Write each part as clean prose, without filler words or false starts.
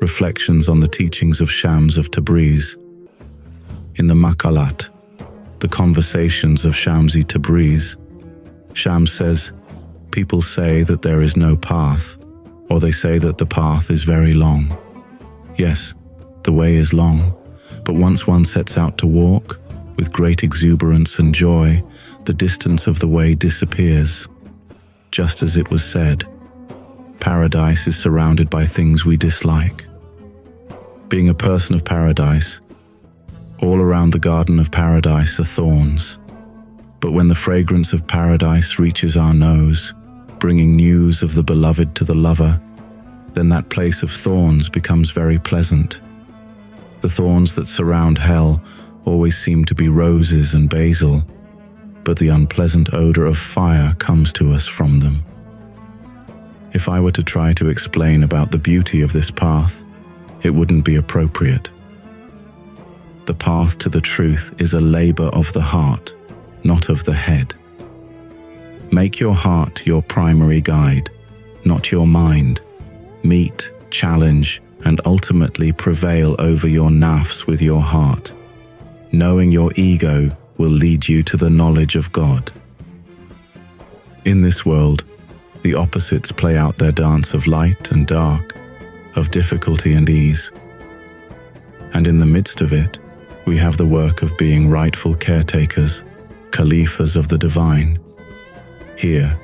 Reflections on the Teachings of Shams of Tabriz. In the Maqalat, the Conversations of Shamsi Tabriz, Shams says, people say that there is no path, or they say that the path is very long. Yes, the way is long, but once one sets out to walk, with great exuberance and joy, the distance of the way disappears. Just as it was said, paradise is surrounded by things we dislike. Being a person of paradise, all around the garden of paradise are thorns. But when the fragrance of paradise reaches our nose, bringing news of the beloved to the lover, then that place of thorns becomes very pleasant. The thorns that surround hell always seem to be roses and basil, but the unpleasant odor of fire comes to us from them. If I were to try to explain about the beauty of this path, it wouldn't be appropriate. The path to the truth is a labor of the heart, not of the head. Make your heart your primary guide, not your mind. Meet, challenge, and ultimately prevail over your nafs with your heart. Knowing your ego will lead you to the knowledge of God. In this world, the opposites play out their dance of light and dark, of difficulty and ease. And in the midst of it, we have the work of being rightful caretakers, caliphs of the divine. Here,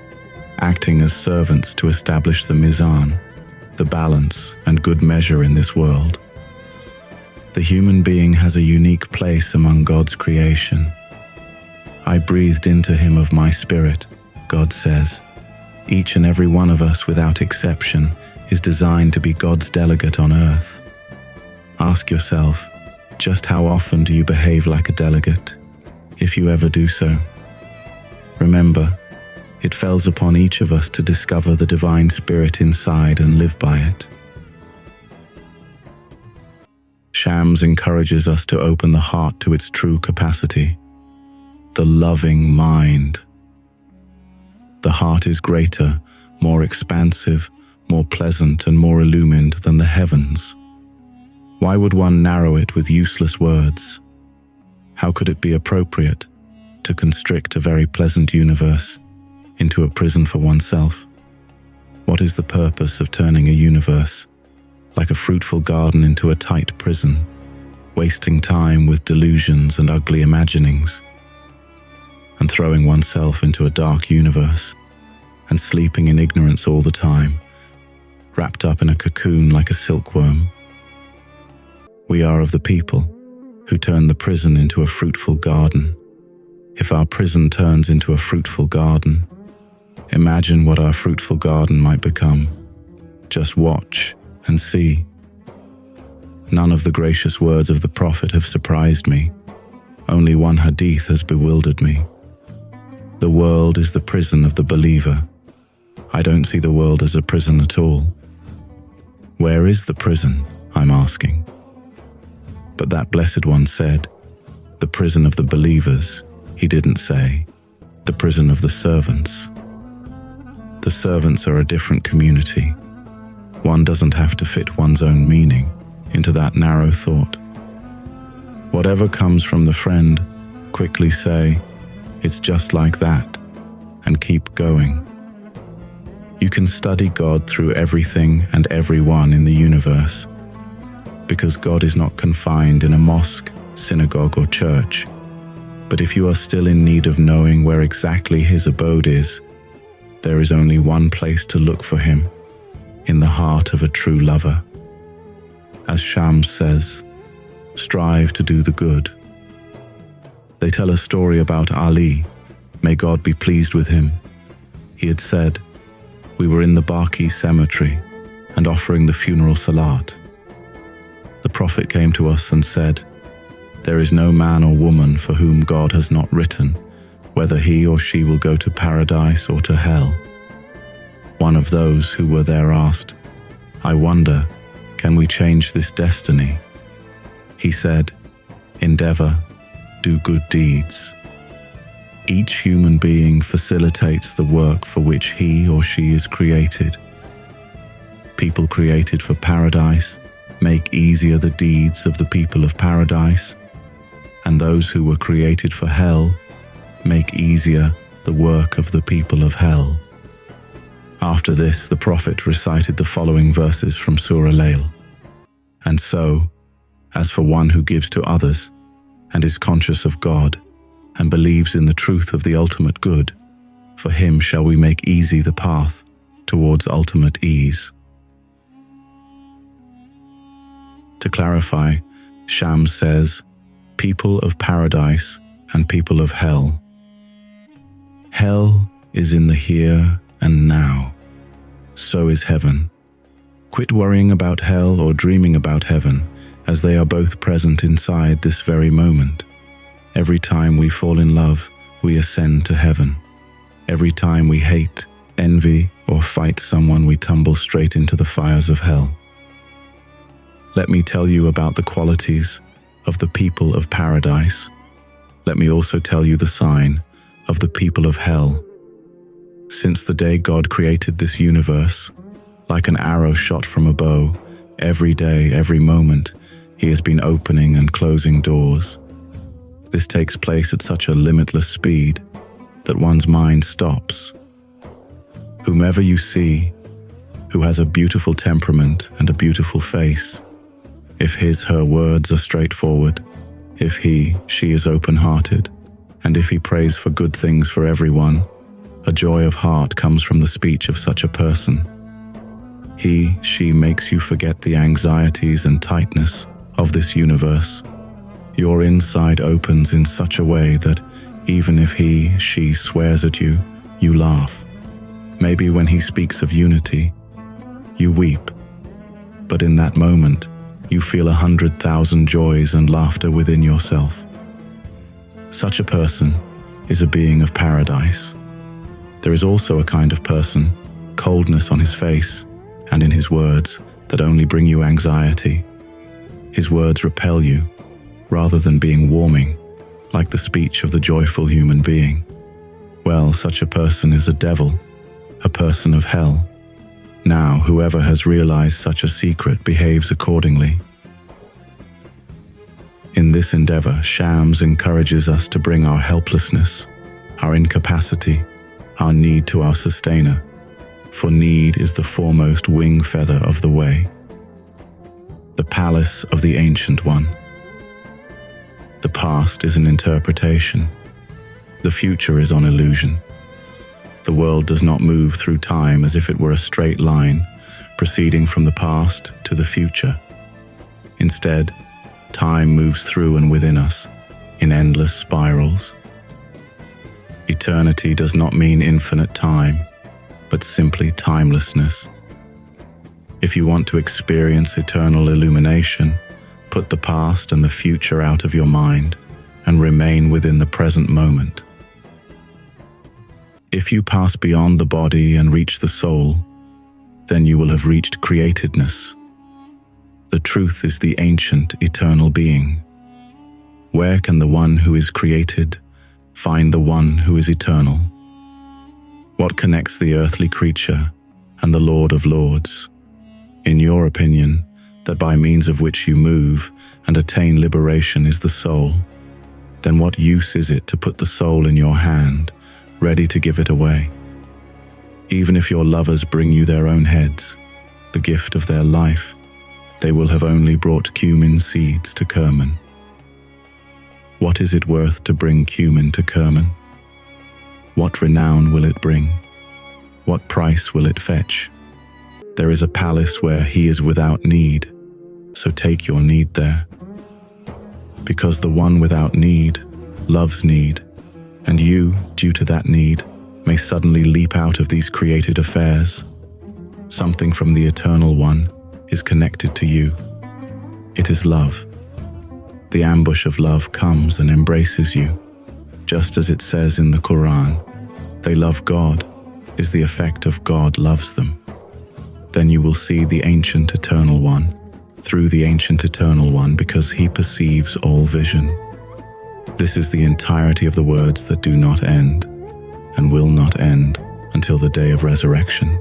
acting as servants to establish the mizan, the balance and good measure in this world. The human being has a unique place among God's creation. I breathed into him of my spirit, God says. Each and every one of us, without exception, is designed to be God's delegate on earth. Ask yourself, just how often do you behave like a delegate, if you ever do so? Remember, it falls upon each of us to discover the divine spirit inside and live by it. Shams encourages us to open the heart to its true capacity, the loving mind. The heart is greater, more expansive, more pleasant and more illumined than the heavens. Why would one narrow it with useless words? How could it be appropriate to constrict a very pleasant universe into a prison for oneself? What is the purpose of turning a universe like a fruitful garden into a tight prison, wasting time with delusions and ugly imaginings, and throwing oneself into a dark universe and sleeping in ignorance all the time, wrapped up in a cocoon like a silkworm? We are of the people who turn the prison into a fruitful garden. If our prison turns into a fruitful garden, imagine what our fruitful garden might become. Just watch and see. None of the gracious words of the Prophet have surprised me. Only one hadith has bewildered me. The world is the prison of the believer. I don't see the world as a prison at all. Where is the prison, I'm asking? But that blessed one said, the prison of the believers. He didn't say, the prison of the servants. The servants are a different community. One doesn't have to fit one's own meaning into that narrow thought. Whatever comes from the friend, quickly say, it's just like that, and keep going. You can study God through everything and everyone in the universe, because God is not confined in a mosque, synagogue, or church. But if you are still in need of knowing where exactly his abode is, there is only one place to look for him, in the heart of a true lover. As Shams says, strive to do the good. They tell a story about Ali, may God be pleased with him. He had said, we were in the Baqi cemetery and offering the funeral salat. The Prophet came to us and said, there is no man or woman for whom God has not written whether he or she will go to paradise or to hell. One of those who were there asked, I wonder, can we change this destiny? He said, endeavor, do good deeds. Each human being facilitates the work for which he or she is created. People created for paradise make easier the deeds of the people of paradise, and those who were created for hell, make easier the work of the people of hell. After this, the Prophet recited the following verses from Surah Layl. And so, as for one who gives to others, and is conscious of God, and believes in the truth of the ultimate good, for him shall we make easy the path towards ultimate ease. To clarify, Shams says, people of paradise and people of hell. Hell is in the here and now. So is heaven. Quit worrying about hell or dreaming about heaven, as they are both present inside this very moment. Every time we fall in love, we ascend to heaven. Every time we hate, envy, or fight someone, we tumble straight into the fires of hell. Let me tell you about the qualities of the people of paradise. Let me also tell you the sign of the people of hell. Since the day God created this universe, like an arrow shot from a bow, every day, every moment, He has been opening and closing doors. This takes place at such a limitless speed that one's mind stops. Whomever you see, who has a beautiful temperament and a beautiful face, if his/her words are straightforward, if he/she is open-hearted, and if he prays for good things for everyone, a joy of heart comes from the speech of such a person. He/she makes you forget the anxieties and tightness of this universe. Your inside opens in such a way that even if he/she swears at you, you laugh. Maybe when he speaks of unity, you weep. But in that moment, you feel 100,000 joys and laughter within yourself. Such a person is a being of paradise. There is also a kind of person, coldness on his face and in his words, that only bring you anxiety. His words repel you, rather than being warming, like the speech of the joyful human being. Well, such a person is a devil, a person of hell. Now, whoever has realized such a secret behaves accordingly. In this endeavor, Shams encourages us to bring our helplessness, our incapacity, our need to our sustainer, for need is the foremost wing feather of the way. The palace of the Ancient One. The past is an interpretation. The future is on illusion. The world does not move through time as if it were a straight line, proceeding from the past to the future. Instead, time moves through and within us, in endless spirals. Eternity does not mean infinite time, but simply timelessness. If you want to experience eternal illumination, put the past and the future out of your mind and remain within the present moment. If you pass beyond the body and reach the soul, then you will have reached createdness. The truth is the ancient, eternal being. Where can the one who is created find the one who is eternal? What connects the earthly creature and the Lord of Lords? In your opinion, that by means of which you move and attain liberation is the soul, then what use is it to put the soul in your hand, ready to give it away? Even if your lovers bring you their own heads, the gift of their life, they will have only brought cumin seeds to Kerman. What is it worth to bring cumin to Kerman? What renown will it bring? What price will it fetch? There is a palace where he is without need, so take your need there. Because the one without need loves need, and you, due to that need, may suddenly leap out of these created affairs. Something from the Eternal One is connected to you. It is love. The ambush of love comes and embraces you, just as it says in the Quran, they love God, is the effect of God loves them. Then you will see the Ancient Eternal One, through the Ancient Eternal One, because he perceives all vision. This is the entirety of the words that do not end, and will not end until the day of resurrection.